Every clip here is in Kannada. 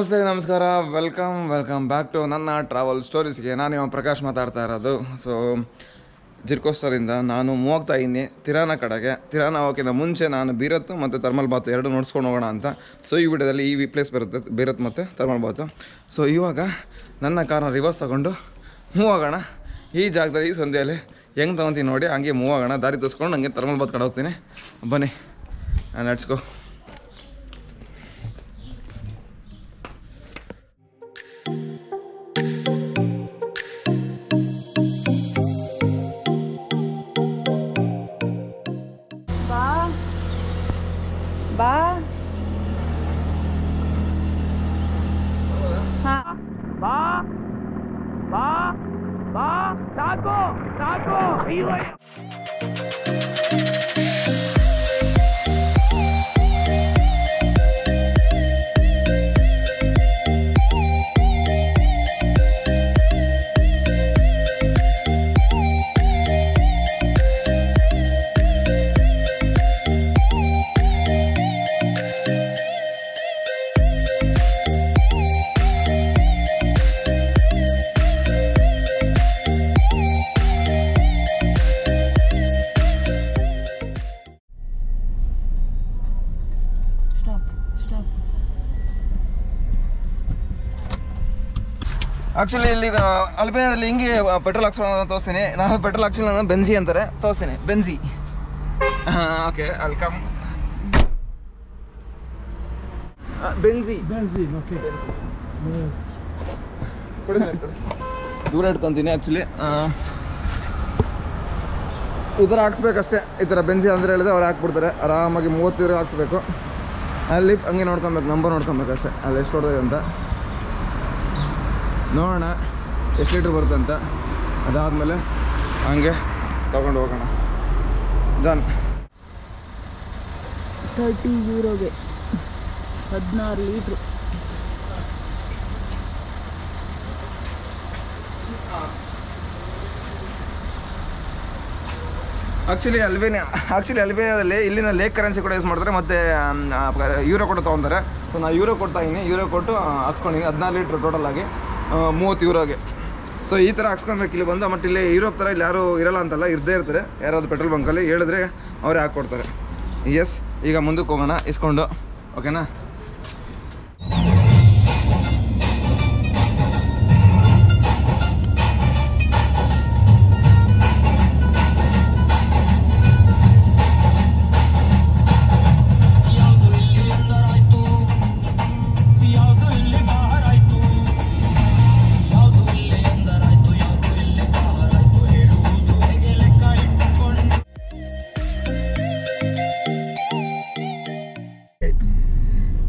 ನಮಸ್ತೆ ನಮಸ್ಕಾರ ವೆಲ್ಕಮ್ ಬ್ಯಾಕ್ ಟು ನನ್ನ ಟ್ರಾವೆಲ್ ಸ್ಟೋರೀಸ್ಗೆ. ನಾನು ಇವಾಗ ಪ್ರಕಾಶ್ ಮಾತಾಡ್ತಾ ಇರೋದು. ಸೊ ಜಿರ್ಕೋಸ್ಟರಿಂದ ನಾನು ಹೋಗ್ತಾ ಇದ್ದೀನಿ ತಿರಾನ ಕಡೆಗೆ. ತಿರಾನ ಹೋಗೋಕ್ಕಿಂತ ಮುಂಚೆ ನಾನು ಬೀರತ್ ಮತ್ತು ಥರ್ಮಲ್ ಬಾತ್ ಎರಡು ನೋಡ್ಸ್ಕೊಂಡು ಹೋಗೋಣ ಅಂತ. ಸೊ ಈ ವಿಡಿಯೋದಲ್ಲಿ ಈ ಪ್ಲೇಸ್ ಬರುತ್ತೆ, ಬೀರತ್ ಮತ್ತು ಥರ್ಮಲ್ ಬಾತು. ಸೊ ಇವಾಗ ನನ್ನ ಕಾರ್ನ ರಿವರ್ಸ್ ತಗೊಂಡು ಮೂವ್ ಆಗೋಣ. ಈ ಜಾಗದಲ್ಲಿ ಈ ಸಂಧ್ಯೆಯಲ್ಲಿ ಹೆಂಗೆ ತೊಗೊತೀನಿ ನೋಡಿ, ಹಂಗೆ ಮೂವ್ ಆಗೋಣ. ದಾರಿ ತೋರಿಸ್ಕೊಂಡು ಹಂಗೆ ಥರ್ಮಲ್ ಬಾತ್ ಕಡೆ ಹೋಗ್ತೀನಿ. ಬನ್ನಿ, ಲೆಟ್ಸ್ ಗೋ. ಬಾ ಬಾ ಬಾ ಬಾ ಸಾಕು ಸಾಕು. ಅಯ್ಯೋ ಆ್ಯಕ್ಚುಲಿ ಇಲ್ಲಿ ಅಲ್ಬೇನಿಯಾದಲ್ಲಿ ಹಿಂಗೆ ಪೆಟ್ರೋಲ್ ಹಾಕ್ಸೋಣ ತೋರಿಸ್ತೀನಿ. ನಾವು ಪೆಟ್ರೋಲ್ ಆ್ಯಕ್ಚುಲಿ ನಾನು ಬೆನ್ಸಿ ಅಂತಾರೆ, ತೋರಿಸ್ತೀನಿ. ಬೆನ್ಸಿ. Okay, welcome. ಬೆನ್ಸಿ ಓಕೆ. ದೂರ ಇಟ್ಕೊತೀನಿ. ಆ್ಯಕ್ಚುಲಿ ಈ ಥರ ಹಾಕ್ಸ್ಬೇಕಷ್ಟೇ. ಈ ಥರ ಬೆನ್ಸಿ ಅಂದರೆ ಹೇಳಿದ್ರೆ ಅವ್ರು ಹಾಕ್ಬಿಡ್ತಾರೆ. ಆರಾಮಾಗಿ 30 ಯೂರೋ ಹಾಕ್ಸ್ಬೇಕು. ಅಲ್ಲಿ ಹಂಗೆ ನೋಡ್ಕೊಬೇಕು, ನಂಬರ್ ನೋಡ್ಕೊಬೇಕು ಅಷ್ಟೇ, ಅಲ್ಲಿ ಎಷ್ಟು ಹೊಡೆದಿದೆ ಅಂತ ನೋಡೋಣ, ಎಷ್ಟು ಲೀಟ್ರ್ ಬರುತ್ತೆ ಅಂತ. ಅದಾದಮೇಲೆ ಹಂಗೆ ತಗೊಂಡು ಹೋಗೋಣ. ಡನ್. 30 ಯೂರೋಗೆ 16 ಲೀಟ್ರು. ಅಲ್ಬೇನಿಯಾದಲ್ಲಿ ಇಲ್ಲಿನ ಲೇಕ್ ಕರೆನ್ಸಿ ಕೂಡ ಯೂಸ್ ಮಾಡ್ತಾರೆ, ಮತ್ತು ಯೂರೋ ಕೂಡ ತೊಗೊತಾರೆ. ಸೊ ನಾನು ಯೂರೋ ಕೊಡ್ತಾ ಇದ್ದೀನಿ, ಯೂರೋ ಕೊಟ್ಟು ಹಾಕ್ಸ್ಕೊಂಡಿದ್ದೀನಿ 16 ಲೀಟ್ರ್ ಟೋಟಲ್ ಆಗಿ 30 ಯೂರೋಗೆ. ಸೊ ಈ ಥರ ಹಾಕ್ಸ್ಕೊಬೇಕು ಇಲ್ಲಿ ಬಂದು. ಮತ್ತು ಇಲ್ಲಿ ಯೂರೋಪ್ ಥರ ಇಲ್ಲಿ ಯಾರೂ ಇರೋಲ್ಲ ಅಂತಲ್ಲ, ಇರದೇ ಇರ್ತಾರೆ. ಯಾರಾದ್ರು ಪೆಟ್ರೋಲ್ ಬಂಕಲ್ಲಿ ಹೇಳಿದ್ರೆ ಅವರೇ ಹಾಕ್ಕೊಡ್ತಾರೆ. ಎಸ್, ಈಗ ಮುಂದಕ್ಕೆ ಹೋಗೋಣ ಇಸ್ಕೊಂಡು. ಓಕೆನಾ?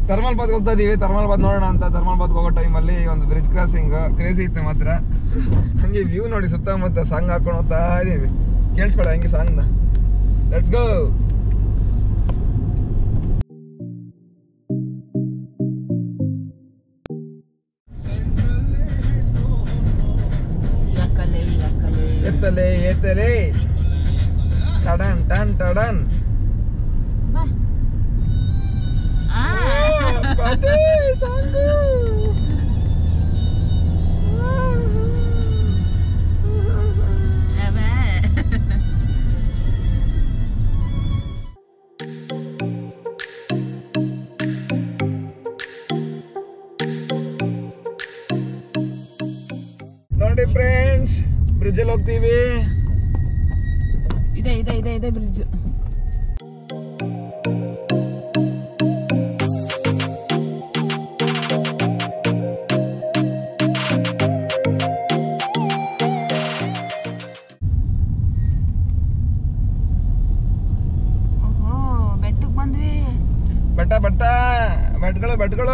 ಥರ್ಮಲ್ ಬಾತ್ಗೆ ಹೋಗ್ತಾ ಇದ್ದೀವಿ. ಥರ್ಮಲ್ ಬಾತ್ ನೋಡೋಣ ಅಂತ. ಥರ್ಮಲ್ ಬಾತ್ಗೆ ಹೋಗೋ ಟೈಮಲ್ಲಿ ಒಂದು ಬ್ರಿಡ್ಜ್ ಕ್ರಾಸಿಂಗ್ ಕ್ರೇಜಿ ಇತ್ತು ಮಾತ್ರ. ಹಂಗೆ ವ್ಯೂ ನೋಡಿ ಸುತ್ತಮುತ್ತ ಸಾಂಗ್ ಹಾಕೊಂಡು ಹೋಗ್ತಾ ಇದ್ದೀವಿ. ಕೇಳಿಸ್ಕೊಳ್ಳಿ ಹಂಗೆ ಸಾಂಗ್ನ. Let's go. ಎತ್ತಲೆ ಎತ್ತಲೆ ಟಡನ್ ಟನ್ ಟಡನ್. ನೋಡಿ ಫ್ರೆಂಡ್ಸ್, ಬ್ರಿಡ್ಜ್ ಅಲ್ಲಿ ಹೋಗ್ತೀವಿ. ಇದೆ ಬ್ರಿಡ್ಜ್. ಬೆಟ್ಗಳು.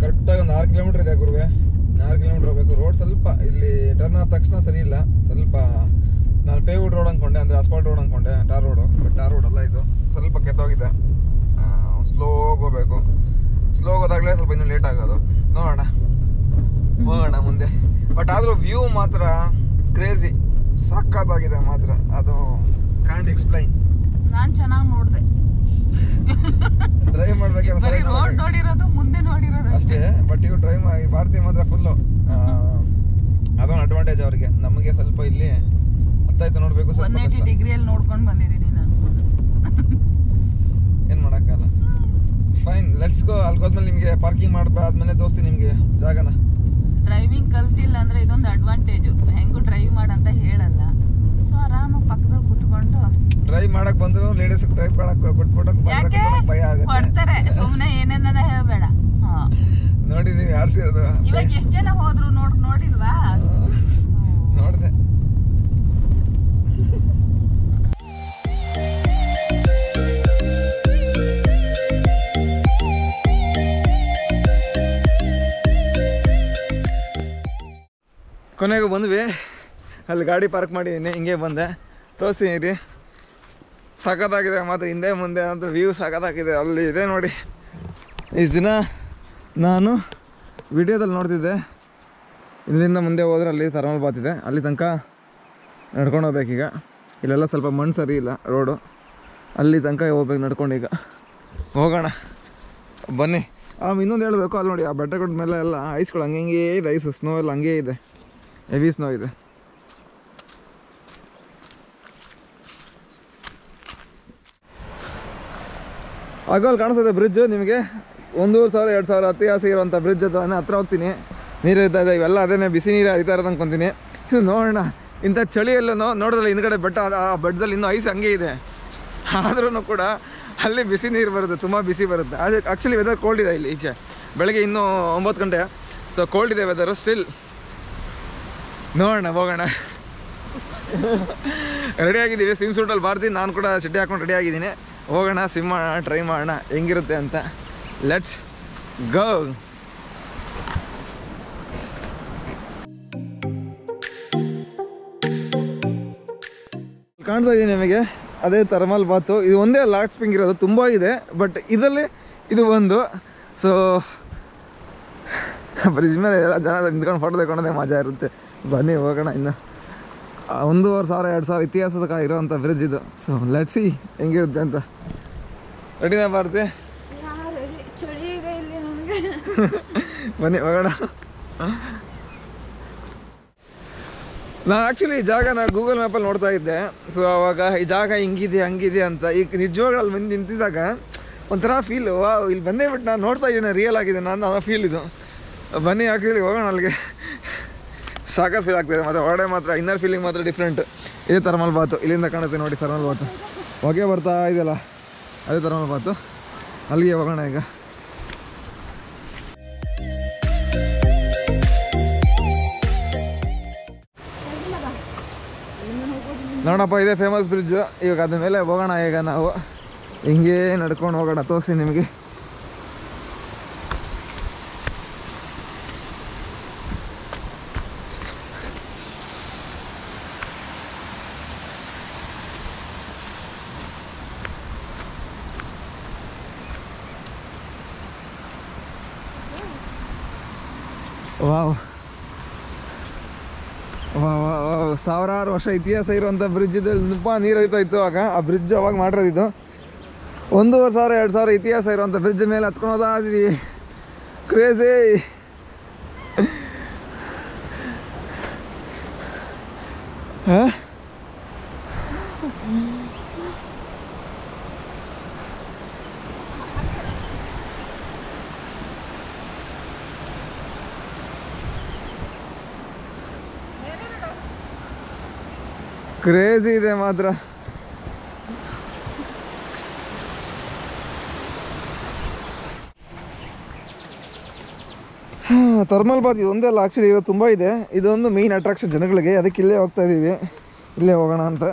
ಕರೆಕ್ಟಾಗಿ ಒಂದು 6 ಕಿಲೋಮೀಟರ್ ಇದೆ ಗುರುವೆ. 6 ಕಿಲೋಮೀಟರ್ ಹೋಗ್ಬೇಕು. ರೋಡ್ ಸ್ವಲ್ಪ ಇಲ್ಲಿ ಟರ್ನ್ ಆದ ತಕ್ಷಣ ಸರಿ ಇಲ್ಲ, ಸ್ವಲ್ಪ ನಾನು ಪೇವುಡ್ ರೋಡ್ ಅಂದ್ಕೊಂಡೆ, ಅಂದರೆ ಅಸ್ಫಾಲ್ಟ್ ರೋಡ್ ಅಂದ್ಕೊಂಡೆ, tar road. But tar road ಅಲ್ಲ ಇದು, ಸ್ವಲ್ಪ ಕೆತ್ತೋಗಿದೆ. ಸ್ಲೋ ಹೋಗಬೇಕು. ಸ್ಲೋ ಹೋದಾಗಲೇ ಸ್ವಲ್ಪ ಇನ್ನೂ ಲೇಟ್ ಆಗೋದು. ನೋಡೋಣ ಹೋಗೋಣ ಮುಂದೆ. ಬಟ್ ಆದರೂ ವ್ಯೂ ಮಾತ್ರ ಕ್ರೇಜಿ, ಸಖತ್ತಾಗಿದೆ ಮಾತ್ರ. ಅದು ಕಾಂಟ್ ಎಕ್ಸ್ಪ್ಲೈನ್. ನಾನ್ ಚೆನ್ನಾಗಿ ನೋಡ್ದೆ, ಡ್ರೈವ್ ಮಾಡ್ಬೇಕಾದ್ರೆ ರೋಡ್ ನೋಡಿರೋದು, ಮುಂದೆ ನೋಡಿರೋದು ಅಷ್ಟೇ. ಬಟ್ ಇವು ಡ್ರೈವ್ ಭಾರತೀಯ ಮಾತ್ರ ಫುಲ್ಲು ಅದೊಂದು ಅಡ್ವಾಂಟೇಜ್ ಅವ್ರಿಗೆ. ನಮಗೆ ಸ್ವಲ್ಪ ಇಲ್ಲಿ ಹತ್ತಾಯ್ತು ನೋಡ್ಬೇಕು, ಸ್ವಲ್ಪ 180 ಡಿಗ್ರಿಯಲ್ಲಿ ನೋಡ್ಕೊಂಡು ಬಂದಿದ್ದೀನಿ ನಾನು. ಏನು ಮಾಡೋಕ್ಕಲ್ಲ. Fine, let's go. ಅಲ್ಲಿ ಹೋದ್ಮೇಲೆ ನಿಮಗೆ ಪಾರ್ಕಿಂಗ್ ಆದ್ಮೇಲೆ ತೋರಿಸ್ತೀನಿ ನಿಮಗೆ ಜಾಗನ. ಡ್ರೈವಿಂಗ್ ಕಲ್ತಿಲ್ಲ ಅಂದ್ರೆ ಇದೊಂದು ಅಡ್ವಾಂಟೇಜು, ಹೆಂಗು ಡ್ರೈವ್ ಮಾಡಂತ ಹೇಳಲ್ಲ. ಸೊ ಆರಾಮಾಗಿ ಪಕ್ಕದಲ್ಲಿ ಕುತ್ಕೊಂಡು ಡ್ರೈವ್ ಮಾಡಕ್ ಬಂದ್ರು ಲೇಡೀಸ್ ಡ್ರೈವ್ ಮಾಡಕ್ ಕೊಟ್ಬಿಟ್ಟು ಯಾಕೆ ಭಯ ಆಗುತ್ತೆ. ಕೊಡ್ತಾರೆ, ಸುಮ್ಮನೆ ಏನೇನ ಹೇಳ್ಬೇಡ. ನೋಡಿದೀವಿ ಯಾರು ಸೇರಿದ್ರು. ಇವಾಗ ಎಷ್ಟು ಜನ ಹೋದ್ರು ನೋಡಿಲ್ವಾ? ನೋಡಿದೆ. ಕೊನೆಗೂ ಬಂದ್ವಿ. ಅಲ್ಲಿ ಗಾಡಿ ಪಾರ್ಕ್ ಮಾಡಿದ್ದೀನಿ, ಹಿಂಗೆ ಬಂದೆ. ತೋರಿಸ್ತೀನಿ ರೀ, ಸಖತ್ತಾಗಿದೆ ಮಾತ್ರ. ಹಿಂದೆ ಮುಂದೆ ಅಂತ ವ್ಯೂ ಸಖತ್ತಾಗಿದೆ. ಅಲ್ಲಿ ಇದೆ ನೋಡಿ. ಇಷ್ಟು ದಿನ ನಾನು ವಿಡಿಯೋದಲ್ಲಿ ನೋಡ್ತಿದ್ದೆ, ಇಲ್ಲಿಂದ ಮುಂದೆ ಹೋದ್ರೆ ಅಲ್ಲಿ ಥರ್ಮಲ್ ಬಾತ್ ಇದೆ, ಅಲ್ಲಿ ತನಕ ನಡ್ಕೊಂಡು ಹೋಗ್ಬೇಕೀಗ. ಇಲ್ಲೆಲ್ಲ ಸ್ವಲ್ಪ ಮಣ್ಣು ಸರಿ ಇಲ್ಲ ರೋಡು, ಅಲ್ಲಿ ತನಕ ಹೋಗ್ಬೇಕು ನಡ್ಕೊಂಡು. ಈಗ ಹೋಗೋಣ ಬನ್ನಿ. ಇನ್ನೊಂದು ಹೇಳಬೇಕು, ಅಲ್ಲಿ ನೋಡಿ ಆ ಬೆಟ್ಟಗುಡ್ಡ ಮೇಲೆ ಎಲ್ಲ ಐಸ್ಗಳು ಹಂಗೆ ಹಿಂಗೇ ಇದೆ. ಐಸು ಸ್ನೋ ಎಲ್ಲ ಹಂಗೇ ಇದೆ, ಹೆವಿ ಸ್ನೋ ಇದೆ. ಆಗ ಅಲ್ಲಿ ಕಾಣಿಸ್ತದೆ ಬ್ರಿಡ್ಜು ನಿಮಗೆ. 1,500 2,000 ಅತಿಹಾಸ ಇರುವಂಥ ಬ್ರಿಡ್ಜ್ ಅದು. ನಾನು ಹತ್ರ ಹೋಗ್ತೀನಿ, ನೀರು ಇರ್ತಾ ಇದೆ, ಇವೆಲ್ಲ ಅದೇ ಬಿಸಿ ನೀರು ಹರಿತಾ ಇರೋದು ಅಂದ್ಕೊತೀನಿ. ನೋಡೋಣ. ಇಂಥ ಚಳಿಯಲ್ಲೂ ನೋಡೋದಲ್ಲ, ಹಿಂದ್ಗಡೆ ಬೆಟ್ಟ, ಆ ಬೆಟ್ಟದಲ್ಲಿ ಇನ್ನೂ ಐಸ್ ಹಂಗೆ ಇದೆ. ಆದ್ರೂ ಕೂಡ ಅಲ್ಲಿ ಬಿಸಿ ನೀರು ಬರುತ್ತೆ, ತುಂಬ ಬಿಸಿ ಬರುತ್ತೆ. ಅದು ಆ್ಯಕ್ಚುಲಿ ವೆದರ್ ಕೋಲ್ಡ್ ಇದೆ ಇಲ್ಲಿ ಈಚೆ. ಬೆಳಗ್ಗೆ ಇನ್ನೂ 9 ಗಂಟೆ, ಸೊ ಕೋಲ್ಡ್ ಇದೆ ವೆದರು ಸ್ಟಿಲ್. ನೋಡೋಣ ಹೋಗೋಣ. ರೆಡಿ ಆಗಿದ್ದೀವಿ, ಸ್ವಿಮ್ ಸೂಟಲ್ಲಿ ಬಾರ್ತೀನಿ. ನಾನು ಕೂಡ ಚಡ್ಡಿ ಹಾಕೊಂಡು ರೆಡಿ ಆಗಿದ್ದೀನಿ. ಹೋಗೋಣ, ಸ್ವಿಮ್ ಮಾಡೋಣ, ಟ್ರೈ ಮಾಡೋಣ ಹೆಂಗಿರುತ್ತೆ ಅಂತ. Let's go. ಕಾಣ್ತಾ ಇದೆ ನಿಮಗೆ, ಅದೇ ಥರ್ಮಲ್ ಬಾತು. ಇದು ಒಂದೇ ಲಾಟ್ ಸ್ಪ್ರಿಂಗ್ ಇರೋದು, ತುಂಬ ಇದೆ. ಬಟ್ ಇದರಲ್ಲಿ ಇದು ಒಂದು. ಸೊ ಬ್ರಿಡ್ಜ್ ಮೇಲೆ ಎಲ್ಲ ಜನ ನಿಂತ್ಕೊಂಡು ಫೋಟೋ ತಗೊಂಡೇ ಮಜಾ ಇರುತ್ತೆ. ಬನ್ನಿ ಹೋಗೋಣ. ಇನ್ನು 1,500 2,000 ಇತಿಹಾಸದ ಇರೋವಂಥ ಬ್ರಿಡ್ಜ್ ಇದು. ಸೊ ಲೆಟ್ಸ್ ಸಿ ಹೆಂಗಿರುತ್ತೆ ಅಂತ. ರೆಡಿನಾ ಭಾರತಿ? ಬನ್ನಿ ಹೋಗೋಣ. ನಾನು ಆ್ಯಕ್ಚುಲಿ ಈ ಜಾಗನ ಗೂಗಲ್ ಮ್ಯಾಪಲ್ಲಿ ನೋಡ್ತಾ ಇದ್ದೆ. ಸೊ ಆವಾಗ ಈ ಜಾಗ ಹಿಂಗಿದೆ ಹಂಗಿದೆ ಅಂತ. ಈಗ ನಿಜವಾಗ್ಲೂ ಅಲ್ಲಿ ಬಂದು ನಿಂತಿದ್ದಾಗ ಒಂಥರ ಫೀಲು, ಇಲ್ಲಿ ಬಂದೇ ಬಿಟ್ಟು ನಾನು ನೋಡ್ತಾ ಇದ್ದೀನಿ, ರಿಯಲ್ ಆಗಿದೆ ನಾನು ಫೀಲ್ ಇದು. ಬನ್ನಿ ಆ್ಯಕ್ಚುಲಿ ಹೋಗೋಣ ಅಲ್ಲಿಗೆ. ಸಾಕಾಗಿ ಫೀಲ್ ಆಗ್ತಾಯಿದೆ. ಮತ್ತು ಹೊರಡೆ ಮಾತ್ರ ಇನ್ನರ್ ಫೀಲಿಂಗ್ ಮಾತ್ರ ಡಿಫ್ರೆಂಟ್. ಇದೇ ಥರ್ಮಲ್ ಬಾತು, ಇಲ್ಲಿಂದ ಕಾಣುತ್ತೆ ನೋಡಿ ಥರ್ಮಲ್ ಬಾತು. ಹೊಗೆ ಬರ್ತಾ ಇದೆಯಲ್ಲ, ಅದೇ ಥರ್ಮಲ್ ಬಾತು. ಅಲ್ಲಿಗೆ ಹೋಗೋಣ ಈಗ. ನೋಡಪ್ಪ, ಇದೇ ಫೇಮಸ್ ಬ್ರಿಡ್ಜು. ಇವಾಗ ಅದ್ರ ಮೇಲೆ ಹೋಗೋಣ ಈಗ ನಾವು. ಹಿಂಗೆ ನಡ್ಕೊಂಡು ಹೋಗೋಣ, ತೋರಿಸ್ತೀನಿ ನಿಮಗೆ. ವಾವ್, ಸಾವಿರಾರು ವರ್ಷ ಇತಿಹಾಸ ಇರುವಂಥ ಬ್ರಿಡ್ಜ್ ಇದೆ. ತುಂಬ ನೀರು ಹರಿತಾ ಇತ್ತು ಆಗ. ಆ ಬ್ರಿಡ್ಜ್ ಅವಾಗ ಮಾಡಿರೋದಿದ್ದು. 1,500 2,000 ಇತಿಹಾಸ ಇರುವಂಥ ಬ್ರಿಡ್ಜ್ ಮೇಲೆ ಹತ್ಕೊಳೋದಾದಿದ್ದೀವಿ. ಕ್ರೇಜಿ. ಹಾಂ, ಕ್ರೇಜಿ ಇದೆ ಮಾತ್ರ. ಥರ್ಮಲ್ ಬಾತ್ ಇದು ಒಂದೇ ಅಲ್ಲ, ಆ್ಯಕ್ಚುಲಿ ಇರೋದು ತುಂಬ ಇದೆ. ಇದೊಂದು ಮೇಯ್ನ್ ಅಟ್ರಾಕ್ಷನ್ ಜನಗಳಿಗೆ. ಅದಕ್ಕೆ ಇಲ್ಲೇ ಹೋಗ್ತಾ ಇದ್ದೀವಿ, ಇಲ್ಲೇ ಹೋಗೋಣ ಅಂತ.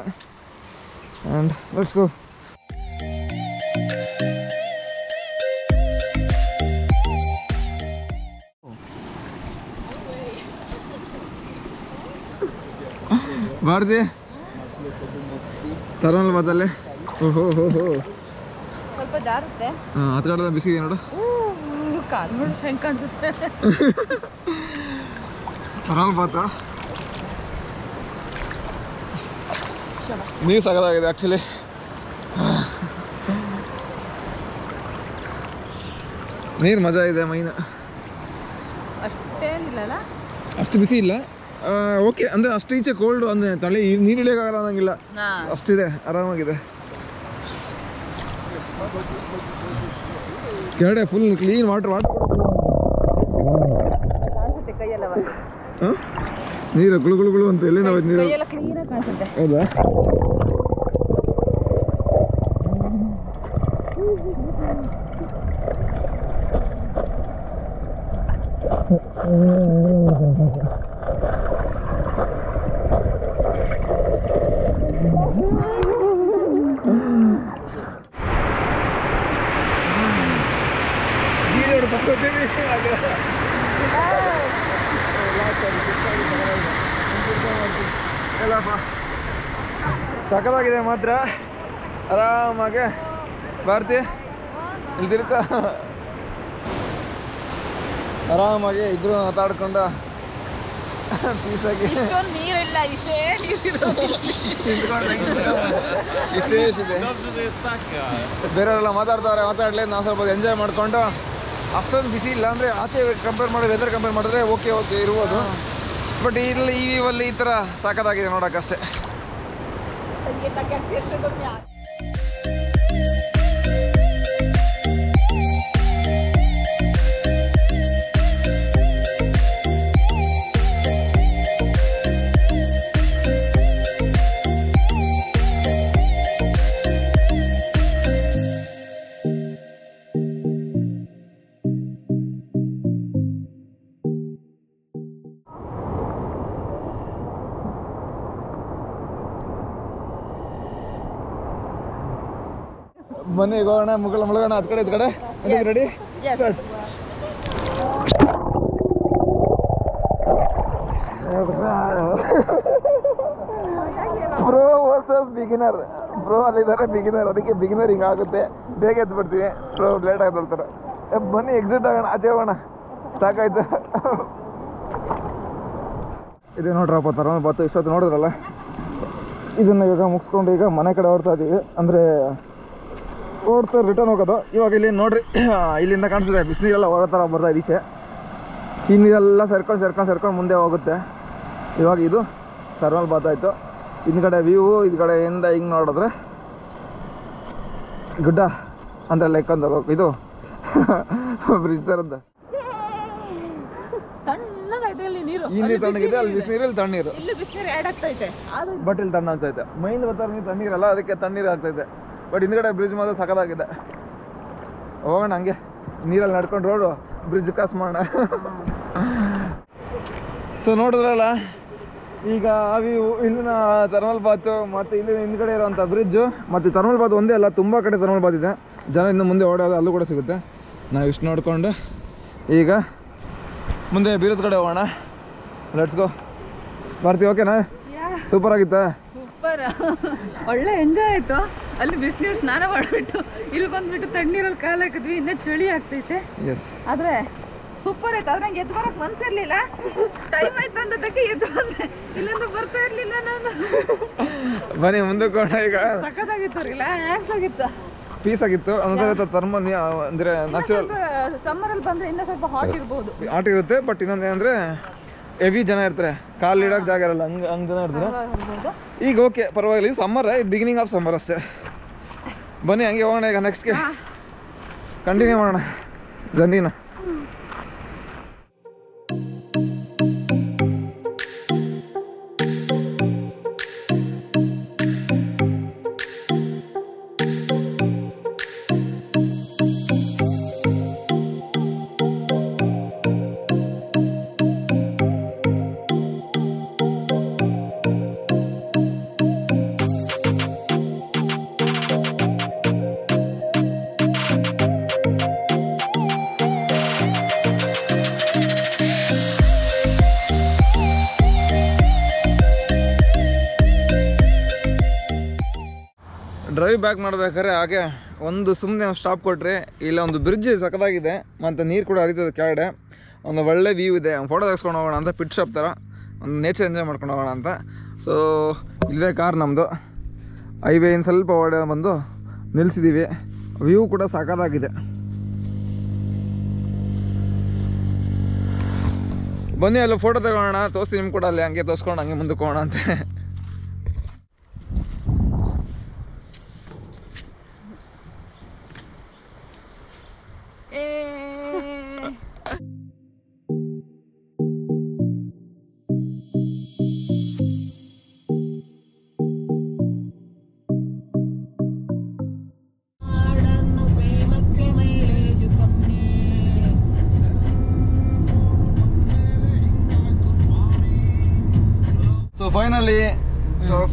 And let's go. ಭಾರತಿ ತರಮಲ್ ಬಾತಲ್ಲಿ ಓಹೋ ಹೋ ಹೋ ಸ್ವಲ್ಪ ಜಾರುತ್ತೆ. ಆ ಕಡೆ ಬಿಸಿ ಇದೆ ನೋಡು. ಕಾಲು ನೋಡು ಹೆಂಗೆ ಕಾಣಿಸುತ್ತೆ. ತರಮಲ್ ಬಾತ ನೀರು ಸಾಕಾಗಿದೆ ಆ್ಯಕ್ಚುಲಿ. ನೀರು ಮಜಾ ಇದೆ ಮೈನ. ಅಷ್ಟೇನಿಲ್ಲಲ್ಲ, ಅಷ್ಟು ಬಿಸಿ ಇಲ್ಲ. ಓಕೆ ಅಂದರೆ ಅಷ್ಟು ಈಚೆ ಕೋಲ್ಡು ಅಂದರೆ ತಲೆ ನೀರು ಇಳಿಯೋಕ್ಕಾಗಲ್ಲ ಅನ್ನಂಗಿಲ್ಲ, ಅಷ್ಟಿದೆ, ಆರಾಮಾಗಿದೆ. ಕೆಳಗಡೆ ಫುಲ್ ಕ್ಲೀನ್ ವಾಟರ್ ಕಾಣಿಸುತ್ತೆ ಕೈಯೆಲ್ಲ. ನೀರು ಗುಳು ಗುಳು ಗುಳು ಅಂತ ಎಲ್ಲಿಂದ ಹೋಯ್ತು ನೀರು? ಕೈಯೆಲ್ಲ ಕ್ಲೀನಾಗಿ ಕಾಣಿಸುತ್ತೆ. ಹೌದಾ? ಸಖತ್ತಾಗಿದೆ ಮಾತ್ರ. ಆರಾಮಾಗೆ ಭಾರತಿ ಇಲ್ಲಿ ತಿರ್ಕ ಆರಾಮಾಗಿ ಇಬ್ರು ಮಾತಾಡ್ಕೊಂಡು ಪೀಸಾಗಿ ಇಷ್ಟೊಂದು ನೀರಿಲ್ಲ, ಇಷ್ಟೇ ನೀರಿರೋದು. ಇಷ್ಟೇ ಇದೆ. ಬೇರೆಯವರೆಲ್ಲ ಮಾತಾಡ್ತಾರೆ, ಮಾತಾಡಲಿ, ನಾವು ಸ್ವಲ್ಪ ಎಂಜಾಯ್ ಮಾಡಿಕೊಂಡು. ಅಷ್ಟೊಂದು ಬಿಸಿ ಇಲ್ಲ ಅಂದರೆ ಆಚೆ ಕಂಪೇರ್ ಮಾಡಿ ವೆದರ್ ಕಂಪೇರ್ ಮಾಡಿದ್ರೆ ಓಕೆ ಇರ್ಬೋದು. ಬಟ್ ಇಲ್ಲಿ ಈ ಥರ ಸಾಕತ್ತಾಗಿದೆ ನೋಡೋಕ್ಕಷ್ಟೇ. ಬನ್ನಿ ಈಗ ಹೋಗೋಣ, ಮುಳುಗೋಣ. ಅದ್ ಕಡೆ ಇದ್ ಕಡೆ ready start. Pro versus beginner. Pro ಅಲ್ಲಿದ್ದಾರೆ, ಬಿಗಿನರ್. ಅದಕ್ಕೆ ಬಿಗಿನರ್ ಹಿಂಗಾಗುತ್ತೆ, ಬೇಗ ಎದ್ದು ಬಿಡ್ತೀವಿ. ಪ್ರೋ ಲೇಟ್ ಆಗಿ ಬರ್ತಾರೆ. ಬನ್ನಿ ಎಕ್ಸಿಟ್ ಆಗೋಣ, ಆಚೆ ಹೋಗೋಣ, ಸಾಕಾಯ್ತು. ಇದೆ ನೋಡ್ರಪ್ಪ ತರಮಲ್ ಬಾತು. ಇಷ್ಟೊತ್ತು ನೋಡಿದ್ರಲ್ಲ, ಇದನ್ನು ಇವಾಗ ಮುಗಿಸ್ಕೊಂಡು ಈಗ ಮನೆ ಕಡೆ ಹೊಡ್ತಾ ಇದ್ದೀವಿ. ಅಂದರೆ ಓಡ್ತಾ ರಿಟರ್ನ್ ಹೋಗೋದು. ಇವಾಗ ಇಲ್ಲಿ ನೋಡ್ರಿ, ಇಲ್ಲಿಂದ ಕಾಣಿಸ್ತಿದೆ ಬಿಸಿನೀರೆಲ್ಲ ಹೋಗೋ ಥರ ಬರ್ತಾ ಈಚೆ. ಈ ನೀರೆಲ್ಲ ಸೇರ್ಕೊಂಡು ಮುಂದೆ ಹೋಗುತ್ತೆ. ಇವಾಗ ಇದು ತರಮಲ್ ಬಾತ್ ಆಯಿತು. ಹಿಂದ್ಗಡೆ ವ್ಯೂ, ಇದು ಕಡೆಯಿಂದ ಹಿಂಗೆ ನೋಡಿದ್ರೆ ಗುಡ್ಡ ಅಂದರೆ ಲೈಕ್ ಒಂದು ಇದು ಬ್ರಿಡ್ಜ್ ಥರದ್ದು. ಈ ನೀರು ತಣ್ಣಗಿದೆ, ಅಲ್ಲಿ ಬಿಸಿನೀರು, ಇಲ್ಲಿ ತಣ್ಣೀರು. ಬಟ್ ಇಲ್ಲಿ ತಣ್ಣ ಆಗ್ತೈತೆ. ಮೈನ್ ಬರ್ತಾರೆ ನೀರು ತಣ್ಣೀರಲ್ಲ, ಅದಕ್ಕೆ ತಣ್ಣೀರು ಆಗ್ತೈತೆ. ಬಟ್ ಹಿಂದ್ಗಡೆ ಬ್ರಿಡ್ಜ್ ಮಾತ್ರ ಸಖತ್ತಾಗಿದೆ. ಹೋಗೋಣ ಹಂಗೆ ನೀರಲ್ಲಿ ನಡ್ಕೊಂಡು ರೋಡು ಬ್ರಿಡ್ಜ್ ಕ್ರಾಸ್ ಮಾಡೋಣ. ಸೊ ನೋಡಿದ್ರಲ್ಲ, ಈಗ ಇಲ್ಲಿನ ತರಮಲ್ ಬಾತು ಮತ್ತು ಇಲ್ಲಿ ಹಿಂದ್ಗಡೆ ಇರೋವಂಥ ಬ್ರಿಡ್ಜು ಮತ್ತು ತರಮಲ್ ಬಾತ್ ಒಂದೇ ಅಲ್ಲ, ತುಂಬ ಕಡೆ ತರಮಲ್ ಬಾತ್ ಇದೆ. ಜನ ಇನ್ನು ಮುಂದೆ ಓಡೋದು ಅಲ್ಲೂ ಕೂಡ ಸಿಗುತ್ತೆ. ನಾವು ಇಷ್ಟು ನೋಡಿಕೊಂಡು ಈಗ ಮುಂದೆ ಬೀರದ ಕಡೆ ಹೋಗೋಣ. Let's go. ಬರ್ತೀವಿ, ಓಕೆನಾ? ಸೂಪರ್ ಆಗಿತ್ತಾ? ಸೂಪರ್, ಒಳ್ಳೆ ಎಂಜಾಯ್ ಆಯ್ತು. ಅಲ್ಲಿ ಬಿಸಿನೀರು ಸ್ನಾನ ಮಾಡಿಬಿಟ್ಟು ಇಲ್ಲಿ ಬಂದ್ಬಿಟ್ಟು ತಣ್ಣೀರಲ್ಲಿ ಕಾಲು ಹಾಕಿದ್ವಿ. ಇನ್ನೂ ಚಳಿ ಆಗ್ತೈತೆ, ಆದ್ರೆ ಸೂಪರ್ ಆಯ್ತು. ಆದ್ರೆ ನಂಗೆ ಎದ್ದು ಬರಕ್ ಮನ್ಸಿರ್ಲಿಲ್ಲ. ಟೈಮ್ ಆಯ್ತು ಅಂದದಕ್ಕೆ ಎದ್ದು ಬಂದೆ, ಇಲ್ಲಿಂದ ಬರ್ತಾ ಇರ್ಲಿಲ್ಲ ನಾನು. ಬನ್ನಿ ಮುಂದಕ್ಕೆ ಹೋಗೋಣ. ಈಗ ಸಖತ್ತಾಗಿತ್ತು, ರಿಲ್ಯಾಕ್ಸ್ ಆಗಿತ್ತು, ಪೀಸ್ ಆಗಿತ್ತು. ಅಂದ್ರೆ ಥರ್ಮಲ್ ಅಂದ್ರೆ ನ್ಯಾಚುರಲ್. ಸಮ್ಮರಲ್ಲಿ ಬಂದ್ರೆ ಇನ್ನೂ ಸ್ವಲ್ಪ ಹಾಟ್ ಇರ್ಬೋದು, ಹಾಟ್ ಇರುತ್ತೆ. ಬಟ್ ಇನ್ನೊಂದು ಏನಂದ್ರೆ ಹೆವಿ ಜನ ಇರ್ತಾರೆ, ಕಾಲು ಇಡೋಕೆ ಜಾಗ ಇರಲ್ಲ, ಹಂಗೆ ಜನ ಇರ್ತಾರೆ. ಈಗ ಓಕೆ, ಪರವಾಗಿಲ್ಲ. ಇದು ಸಮ್ಮರ್, ಇದು ಬಿಗಿನಿಂಗ್ ಆಫ್ ಸಮ್ಮರ್ ಅಷ್ಟೇ. ಬನ್ನಿ ಹಂಗೆ ಹೋಗೋಣ. ಈಗ ನೆಕ್ಸ್ಟ್ಗೆ ಕಂಟಿನ್ಯೂ ಮಾಡೋಣ ಜರ್ನಿನ. ಡ್ರೈವ್ ಬ್ಯಾಕ್ ಮಾಡ್ಬೇಕಾದ್ರೆ ಹಾಗೆ ಒಂದು ಸುಮ್ಮನೆ ಸ್ಟಾಪ್ ಕೊಟ್ಟರೆ ಇಲ್ಲ ಒಂದು ಬ್ರಿಡ್ಜ್ ಸಖತ್ತಾಗಿದೆ ಮತ್ತು ನೀರು ಕೂಡ ಹರಿತದೆ ಕೆಳಗಡೆ, ಒಂದು ಒಳ್ಳೆ ವ್ಯೂ ಇದೆ, ಫೋಟೋ ತೆಗೆಸ್ಕೊಂಡು ಹೋಗೋಣ ಅಂತ ಪಿಟ್ ಶಾಪ್ ಥರ ಒಂದು ನೇಚರ್ ಎಂಜಾಯ್ ಮಾಡ್ಕೊಂಡು ಹೋಗೋಣ ಅಂತ. ಸೊ ಇಲ್ಲೇ ಕಾರ್ ನಮ್ಮದು ಹೈವೇಯಿಂದ ಸ್ವಲ್ಪ ಹೊಡೆ ಬಂದು ನಿಲ್ಲಿಸಿದ್ದೀವಿ. ವ್ಯೂ ಕೂಡ ಸಖತ್ತಾಗಿದೆ. ಬನ್ನಿ ಅಲ್ಲಿ ಫೋಟೋ ತಗೊಳ್ಳೋಣ, ತೋರಿಸಿ ನಿಮ್ಗೆ ಕೂಡ ಅಲ್ಲಿ ಹಂಗೆ ತೋರಿಸ್ಕೊಂಡು ಹಂಗೆ ಮುಂದಕ್ಕೆ ಹೋಗೋಣ ಅಂತೆ.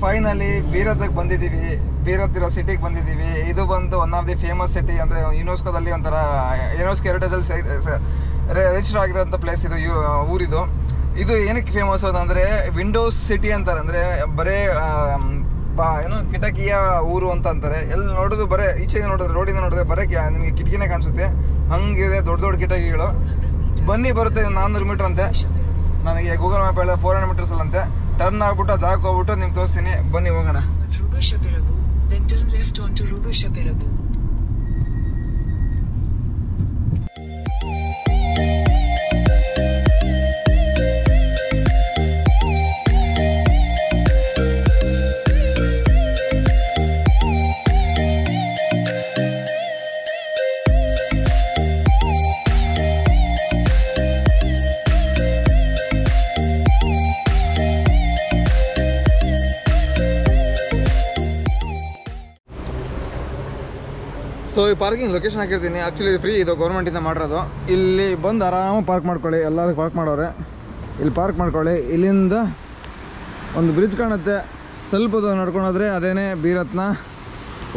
ಫೈನಲಿ ಬೀರತ್ಗೆ ಬಂದಿದ್ದೀವಿ. ಬೀರತ್ ಇರೋ ಸಿಟಿಗೆ ಬಂದಿದ್ದೀವಿ. ಇದು ಬಂದು one of the famous city, ಅಂದರೆ ಯುನೆಸ್ಕೋದಲ್ಲಿ ಒಂಥರ ಯುನೆಸ್ಕೋ ಹೆರಿಟೇಜಲ್ಲಿ ರಿಜಿಸ್ಟರ್ ಆಗಿರೋಂಥ ಪ್ಲೇಸ್ ಇದು, ಊರಿದು. ಇದು ಏನಕ್ಕೆ ಫೇಮಸ್ ಅಂದರೆ ವಿಂಡೋಸ್ ಸಿಟಿ ಅಂತಾರೆ, ಅಂದರೆ ಬರೇ ಏನು ಕಿಟಕಿಯ ಊರು ಅಂತ ಅಂತಾರೆ. ಎಲ್ಲಿ ನೋಡೋದು ಬರೇ ಈಚೆಗೆ ನೋಡಿದ್ರೆ, ರೋಡಿಂದ ನೋಡಿದ್ರೆ ಬರೇ ನಿಮಗೆ ಕಿಟಕಿನೇ ಕಾಣಿಸುತ್ತೆ, ಹಂಗಿದೆ ದೊಡ್ಡ ದೊಡ್ಡ ಕಿಟಕಿಗಳು. ಬನ್ನಿ ಬರುತ್ತೆ 400 ಮೀಟ್ರ್ ಅಂತೆ, ನನಗೆ ಗೂಗಲ್ ಮ್ಯಾಪ್ ಹೇಳ 400 ಮೀಟರ್ಸ್ ಅಲ್ಲಂತೆ. ಟರ್ನ್ ಆಗ್ಬಿಟ್ಟು ಜಾಗಕ್ಕೆ ಹೋಗ್ಬಿಟ್ಟು ನಿಮ್ಗೆ ತೋರಿಸ್ತೀನಿ, ಬನ್ನಿ ಹೋಗೋಣ. ಸೊ ಈ ಪಾರ್ಕಿಂಗ್ ಲೊಕೇಶನ್ ಹಾಕಿರ್ತೀನಿ. ಆ್ಯಕ್ಚುಲಿ ಫ್ರೀ ಇದು, ಗೌರ್ಮೆಂಟಿಂದ ಮಾಡಿರೋದು. ಇಲ್ಲಿ ಬಂದು ಆರಾಮಾಗಿ ಪಾರ್ಕ್ ಮಾಡ್ಕೊಳ್ಳಿ, ಎಲ್ಲರೂ ಪಾರ್ಕ್ ಮಾಡೋರೆ. ಇಲ್ಲಿ ಪಾರ್ಕ್ ಮಾಡ್ಕೊಳ್ಳಿ. ಇಲ್ಲಿಂದ ಒಂದು ಬ್ರಿಡ್ಜ್ ಕಾಣುತ್ತೆ, ಸ್ವಲ್ಪ ದೂರ ನಡ್ಕೊಂಡೋದ್ರೆ ಅದೇನೇ ಬೀರತ್ನ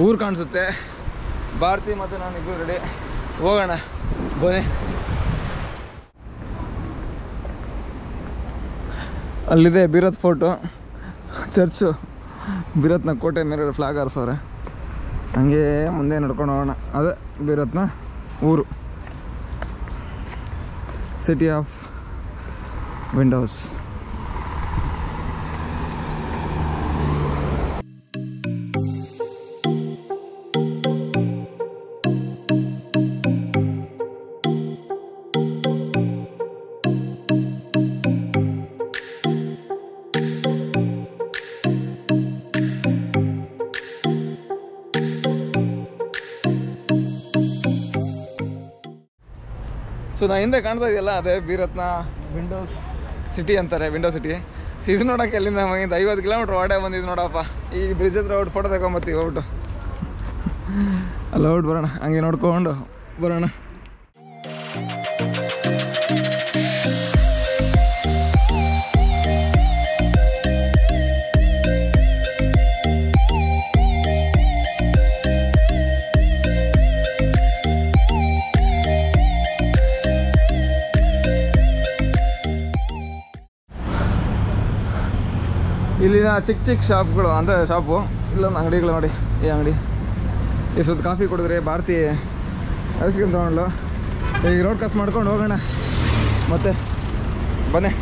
ಊರು ಕಾಣಿಸುತ್ತೆ. ಭಾರತಿ ಮತ್ತು ನಾನು ಇಬ್ಬರು ರೆಡಿ, ಹೋಗೋಣ ಬನ್ನಿ. ಅಲ್ಲಿದೆ ಬೀರತ್ ಫೋರ್ಟು, ಚರ್ಚು, ಬೀರತ್ನ ಕೋಟೆ ಮೇಲೆ ಫ್ಲಾಗ್ ಹಾರಿಸೋರೆ. ಹಂಗೆ ಮುಂದೆ ನಡ್ಕೊಂಡು ಹೋಗೋಣ. ಅದೇ ಬೀರತ್ನ ಊರು, ಸಿಟಿ ಆಫ್ ವಿಂಡೋಸ್. ಸೊ ನಾ ಹಿಂದೆ ಕಾಣ್ತಾ ಇದೆಯಲ್ಲ, ಅದೇ ಬೀರತ್ನ ವಿಂಡೋಸ್ ಸಿಟಿ ಅಂತಾರೆ, ವಿಂಡೋ ಸಿಟಿ. ಇದು ನೋಡೋಕ್ಕೆ ಅಲ್ಲಿಂದ 50 ಕಿಲೋಮೀಟ್ರ್ ಹೊಡೆ ಬಂದಿದ್ದು ನೋಡಪ್ಪ. ಈ ಬ್ರಿಡ್ಜ್ ಹತ್ರ ಹೋಗ್ಬಿಟ್ಟು ಫೋಟೋ ತಗೊಂಬತ್ತೀವಿ, ಹೋಗ್ಬಿಟ್ಟು ಅಲ್ಲಿ ಹೋಗ್ಬಿಟ್ಟು ಬರೋಣ, ಹಂಗೆ ನೋಡ್ಕೊಂಡು ಬರೋಣ. ಇಲ್ಲಿನ ಚಿಕ್ಕ ಚಿಕ್ಕ ಶಾಪ್ಗಳು, ಅಂದರೆ ಶಾಪು, ಇಲ್ಲೊಂದು ಅಂಗಡಿಗಳು ನೋಡಿ. ಈ ಅಂಗಡಿ ಇಷ್ಟೊತ್ತು ಕಾಫಿ ಕುಡಿದ್ರೆ ಭಾರತಿ ಐಸ್ ಕ್ರೀಮ್ ತೊಗೊಂಡ್ಲು. ಈಗ ರೋಡ್ ಕ್ರಾಸ್ ಮಾಡ್ಕೊಂಡು ಹೋಗೋಣ ಮತ್ತೆ, ಬನ್ನಿ.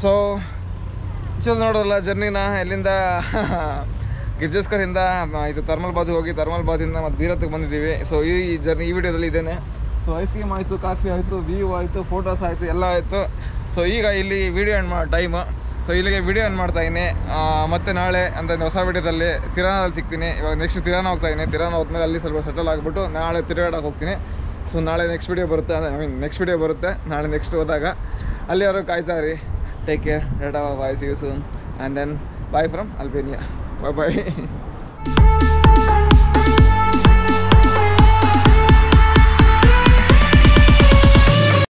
ಸೊ ಚಲೋ ನೋಡೋಲ್ಲ ಜರ್ನಿನ. ಎಲ್ಲಿಂದ ಗಿರ್ಜಸ್ಕರಿಂದ ಇದು ಥರ್ಮಲ್ ಬಾದಿಗೆ ಹೋಗಿ ಥರ್ಮಲ್ ಬಾದಿಂದ ಮತ್ತು ಬೀರತ್ಗೆ ಬಂದಿದ್ದೀವಿ. ಸೊ ಈ ಜರ್ನಿ ಈ ವಿಡಿಯೋದಲ್ಲಿ ಇದ್ದೇನೆ. ಸೊ ಐಸ್ ಕ್ರೀಮ್ ಆಯಿತು, ಕಾಫಿ ಆಯಿತು, ವ್ಯೂ ಆಯಿತು, ಫೋಟೋಸ್ ಆಯಿತು, ಎಲ್ಲ ಆಯಿತು. ಸೊ ಈಗ ಇಲ್ಲಿ ವಿಡಿಯೋ ಎಂಡ್ ಮಾಡೋ ಟೈಮು. ಸೊ ಇಲ್ಲಿಗೆ ವಿಡಿಯೋ ಎಂಡ್ ಮಾಡ್ತಾಯಿದ್ದೀನಿ. ಮತ್ತು ನಾಳೆ ಅಂದರೆ ಹೊಸ ವಿಡಿಯೋದಲ್ಲಿ ತಿರಾನಲ್ಲಿ ಸಿಗ್ತೀನಿ. ಇವಾಗ ನೆಕ್ಸ್ಟ್ ತಿರಾನ ಹೋಗ್ತಾಯಿದ್ದೀನಿ. ತಿರಾನ ಹೋದ್ಮೇಲೆ ಅಲ್ಲಿ ಸ್ವಲ್ಪ ಸೆಟಲ್ ಆಗಿಬಿಟ್ಟು ನಾಳೆ ತಿರುಗಾಡಕ್ಕೆ ಹೋಗ್ತೀನಿ. ಸೊ ನಾಳೆ ನೆಕ್ಸ್ಟ್ ವಿಡಿಯೋ ಬರುತ್ತೆ, ನೆಕ್ಸ್ಟ್ ವಿಡಿಯೋ ಬರುತ್ತೆ ನಾಳೆ ನೆಕ್ಸ್ಟ್ ಹೋದಾಗ. ಅಲ್ಲಿವರೆಗೂ ಕಾಯ್ತಾ ಇರಿ. Take care, tata, bye, see you soon, and then bye from Albania. Bye bye.